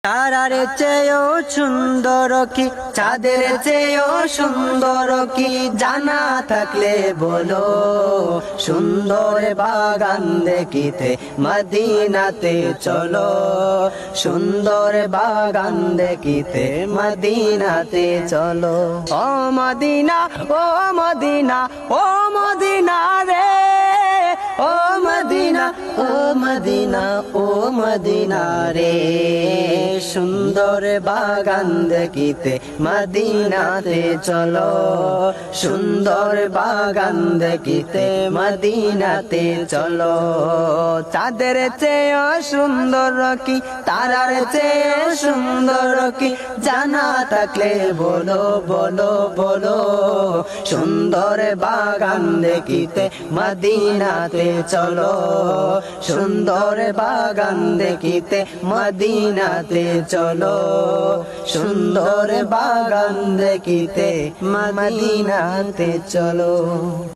তারার চেয়েও সুন্দর কি, চাঁদের চেয়েও সুন্দর কি, জানা থাকলে বলো। সুন্দর বাগান দেখিতে মদিনাতে চলো, সুন্দর বাগান দেখিতে মদিনাতে চলো। ও মদিনা, ও মদিনা, ও মদিনা রে, ও মদিনা, ও মদিনা, ও মদিনা রে। সুন্দর বাগান দেখিতে মদিনাতে চলো, সুন্দর বাগান দেখিতে মদিনাতে চলো। চাঁদের চেয়েও সুন্দর কি, তারার চেয়েও সুন্দর কি, জানা থাকলে বলো বলো বলো। সুন্দর বাগান দেখিতে মদিনাতে চলো, সুন্দর বাগান দেখিতে মদিনাতে চলো, সুন্দর বাগান দেখিতে মদিনাতে চলো।